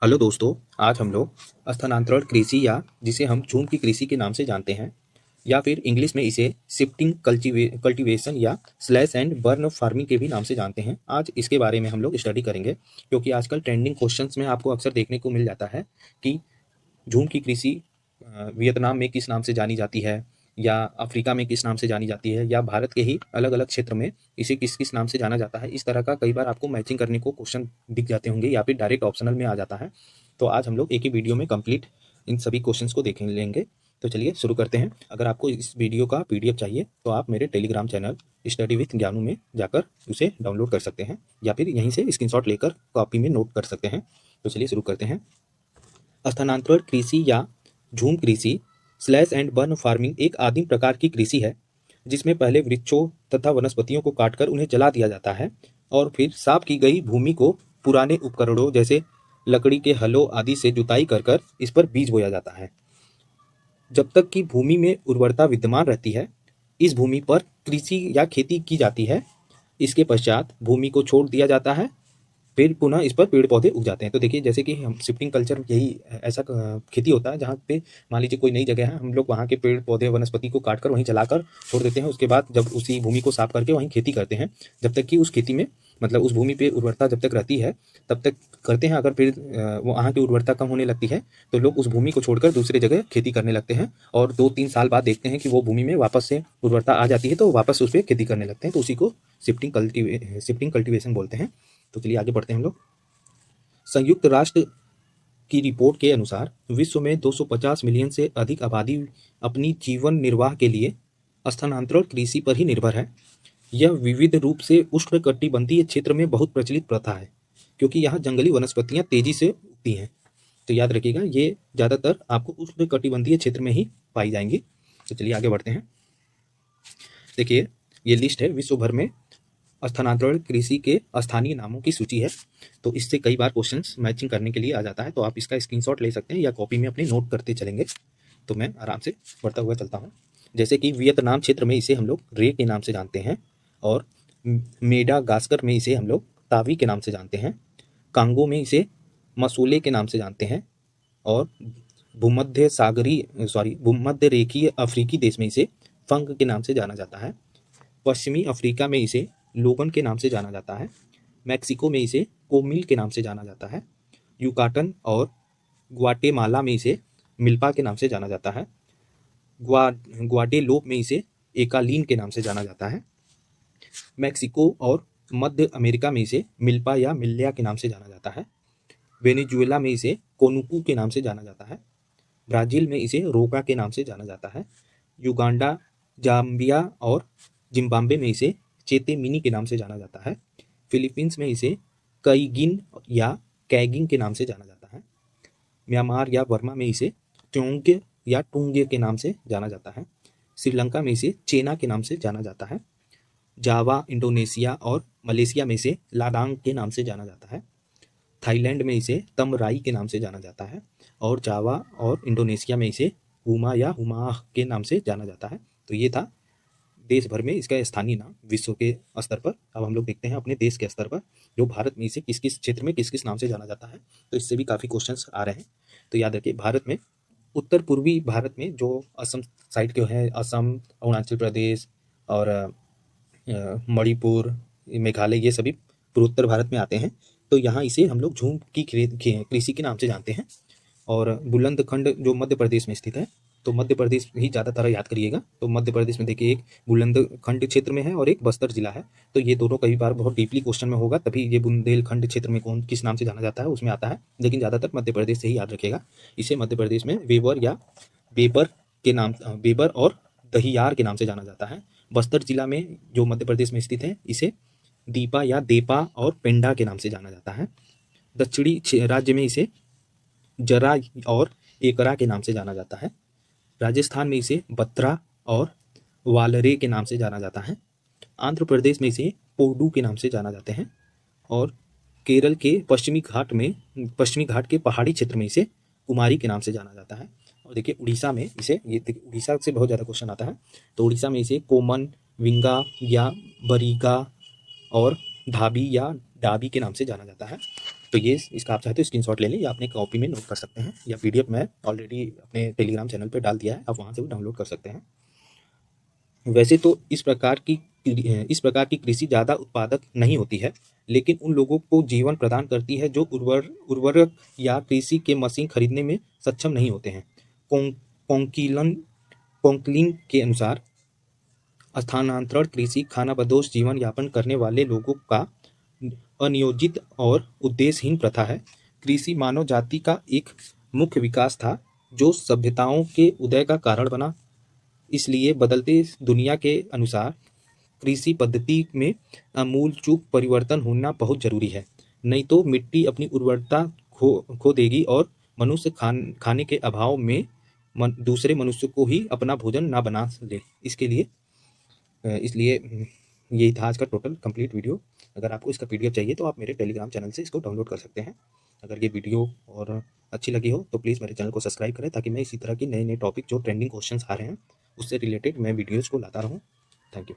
Hello दोस्तों। आज हम लोग स्थानांतरण कृषि या जिसे हम झूम की कृषि के नाम से जानते हैं या फिर इंग्लिश में इसे शिफ्टिंग कल्टीवेशन या स्लैश एंड बर्न फार्मिंग के भी नाम से जानते हैं। आज इसके बारे में हम लोग स्टडी करेंगे क्योंकि आजकल ट्रेंडिंग क्वेश्चंस में आपको अक्सर देखने को मिल जाता है कि झूम की कृषि वियतनाम में किस नाम से जानी जाती है या अफ्रीका में किस नाम से जानी जाती है या भारत के ही अलग अलग क्षेत्र में इसे किस किस नाम से जाना जाता है। इस तरह का कई बार आपको मैचिंग करने को क्वेश्चन दिख जाते होंगे या फिर डायरेक्ट ऑप्शनल में आ जाता है। तो आज हम लोग एक ही वीडियो में कंप्लीट इन सभी क्वेश्चंस को देख लेंगे। तो चलिए शुरू करते हैं। अगर आपको इस वीडियो का पीडीएफ चाहिए तो आप मेरे टेलीग्राम चैनल स्टडी विथ ज्ञानू में जाकर उसे डाउनलोड कर सकते हैं या फिर यहीं से स्क्रीनशॉट लेकर कॉपी में नोट कर सकते हैं। तो चलिए शुरू करते हैं। स्थानांतरण कृषि या झूम कृषि स्लैश एंड बर्न फार्मिंग एक आदिम प्रकार की कृषि है जिसमें पहले वृक्षों तथा वनस्पतियों को काटकर उन्हें जला दिया जाता है और फिर साफ की गई भूमि को पुराने उपकरणों जैसे लकड़ी के हलों आदि से जुताई कर कर इस पर बीज बोया जाता है। जब तक कि भूमि में उर्वरता विद्यमान रहती है इस भूमि पर कृषि या खेती की जाती है। इसके पश्चात भूमि को छोड़ दिया जाता है, फिर पुनः इस पर पेड़ पौधे उग जाते हैं। तो देखिए जैसे कि हम शिफ्टिंग कल्चर यही ऐसा खेती होता है जहाँ पे मान लीजिए कोई नई जगह है, हम लोग वहाँ के पेड़ पौधे वनस्पति को काट कर वहीं जलाकर छोड़ देते हैं। उसके बाद जब उसी भूमि को साफ करके वहीं खेती करते हैं जब तक कि उस खेती में मतलब उस भूमि पे उर्वरता जब तक रहती है तब तक करते हैं। अगर फिर वो वहाँ की उर्वरता कम होने लगती है तो लोग उस भूमि को छोड़कर दूसरी जगह खेती करने लगते हैं और 2-3 साल बाद देखते हैं कि वो भूमि में वापस से उर्वरता आ जाती है तो वापस उस पर खेती करने लगते हैं। तो उसी को शिफ्टिंग कल्टीवेशन बोलते हैं। तो चलिए आगे बढ़ते हैं हम लोग। संयुक्त राष्ट्र की रिपोर्ट के अनुसार विश्व में 250 मिलियन से अधिक आबादी अपनी जीवन निर्वाह के लिए स्थानांतरण कृषि पर ही निर्भर है। यह विविध रूप से उष्णकटिबंधीय क्षेत्र में बहुत प्रचलित प्रथा है क्योंकि यहाँ जंगली वनस्पतियाँ तेजी से उगती हैं। तो याद रखिएगा ये ज़्यादातर आपको उष्णकटिबंधीय क्षेत्र में ही पाई जाएंगी। तो चलिए आगे बढ़ते हैं। देखिए ये लिस्ट है विश्व भर में स्थानांतरण कृषि के स्थानीय नामों की सूची है। तो इससे कई बार क्वेश्चंस मैचिंग करने के लिए आ जाता है तो आप इसका स्क्रीनशॉट ले सकते हैं या कॉपी में अपने नोट करते चलेंगे। तो मैं आराम से बढ़ता हुआ चलता हूँ। जैसे कि वियतनाम क्षेत्र में इसे हम लोग रे के नाम से जानते हैं और मेडागास्कर में इसे हम लोग तावी के नाम से जानते हैं। कांगो में इसे मसूले के नाम से जानते हैं और भूमध्य रेखीय अफ्रीकी देश में इसे फंग के नाम से जाना जाता है। पश्चिमी अफ्रीका में इसे लोगन के नाम से जाना जाता है। मैक्सिको में इसे कोमिल के नाम से जाना जाता है। युकाटन और ग्वाटेमाला में इसे मिल्पा के नाम से जाना जाता है। ग्वाडेलोप में इसे एकालीन के नाम से जाना जाता है। मैक्सिको और मध्य अमेरिका में इसे मिल्पा या मिल्या के नाम से जाना जाता है। वेनेजुएला में इसे कोनुकू के नाम से जाना जाता है। ब्राज़ील में इसे रोका के नाम से जाना जाता है। युगांडा, जाम्बिया और जिम्बाब्वे में इसे चेतेमिनी के नाम से जाना जाता है। फिलीपींस में इसे कईगिन या कैगिंग के नाम से जाना जाता है। म्यांमार या बर्मा में इसे ट्योंग या टुंग के नाम से जाना जाता है। श्रीलंका में इसे चेना के नाम से जाना जाता है। जावा, इंडोनेशिया और मलेशिया में इसे लाडांग के नाम से जाना जाता है। थाईलैंड में इसे तमराई के नाम से जाना जाता है और जावा और इंडोनेशिया में इसे हुमा या हुमाह के नाम से जाना जाता है। तो ये था देश भर में इसका स्थानीय नाम विश्व के स्तर पर। अब हम लोग देखते हैं अपने देश के स्तर पर जो भारत में इसे किस किस क्षेत्र में किस किस नाम से जाना जाता है। तो इससे भी काफ़ी क्वेश्चंस आ रहे हैं। तो याद रखिए भारत में उत्तर पूर्वी भारत में जो असम साइड के हैं, असम, अरुणाचल प्रदेश और मणिपुर, मेघालय, ये सभी पूर्वोत्तर भारत में आते हैं। तो यहाँ इसे हम लोग झूम की कृषि के नाम से जानते हैं। और बुलंदखंड जो मध्य प्रदेश में स्थित है तो मध्य प्रदेश ही ज़्यादातर याद करिएगा। तो मध्य प्रदेश में देखिए एक बुलंदखंड क्षेत्र में है और एक बस्तर जिला है। तो ये दोनों कई बार बहुत डीपली क्वेश्चन में होगा तभी ये बुंदेलखंड क्षेत्र में कौन किस नाम से जाना जाता है उसमें आता है, लेकिन ज़्यादातर मध्य प्रदेश से ही याद रखिएगा। इसे मध्य प्रदेश में वेबर या बेबर के नाम बेबर और दहियार के नाम से जाना जाता है। बस्तर जिला में जो मध्य प्रदेश में स्थित है इसे दीपा या देपा और पेंडा के नाम से जाना जाता है। दक्षिणी राज्य में इसे जरा और एकरा के नाम से जाना जाता है। राजस्थान में इसे बत्रा और वालरे के नाम से जाना जाता है। आंध्र प्रदेश में इसे पोडू के नाम से जाना जाते हैं और केरल के पश्चिमी घाट के पहाड़ी क्षेत्र में इसे कुमारी के नाम से जाना जाता है। और देखिए उड़ीसा में इसे उड़ीसा से बहुत ज़्यादा क्वेश्चन आता है। तो उड़ीसा में इसे कोमन, विंगा या बरीगा और धाबी या डाबी के नाम से जाना जाता है। तो ये इसका आप चाहे तो स्क्रीनशॉट ले लें या अपने कॉपी में नोट कर सकते हैं, या पीडीएफ मैं ऑलरेडी अपने टेलीग्राम चैनल पे डाल दिया है, आप वहाँ से भी डाउनलोड कर सकते हैं। वैसे तो इस प्रकार की कृषि ज़्यादा उत्पादक नहीं होती है, लेकिन उन लोगों को जीवन प्रदान करती है जो उर्वरक या कृषि के मशीन खरीदने में सक्षम नहीं होते हैं। कोंकिलन कोंकलिन के अनुसार स्थानांतरण कृषि खानाबदोश जीवन यापन करने वाले लोगों का अनियोजित और उद्देश्यहीन प्रथा है। कृषि मानव जाति का एक मुख्य विकास था जो सभ्यताओं के उदय का कारण बना। इसलिए बदलते दुनिया के अनुसार कृषि पद्धति में आमूल-चूल परिवर्तन होना बहुत जरूरी है, नहीं तो मिट्टी अपनी उर्वरता खो देगी और मनुष्य खाने के अभाव में दूसरे मनुष्य को ही अपना भोजन ना बना ले। इसलिए ये था आज का टोटल कंप्लीट वीडियो। अगर आपको इसका पीडीएफ चाहिए तो आप मेरे टेलीग्राम चैनल से इसको डाउनलोड कर सकते हैं। अगर ये वीडियो और अच्छी लगी हो तो प्लीज़ मेरे चैनल को सब्सक्राइब करें, ताकि मैं इसी तरह की नए-नए टॉपिक जो ट्रेंडिंग क्वेश्चंस आ रहे हैं उससे रिलेटेड मैं वीडियोज़ को लाता रहूँ। Thank you.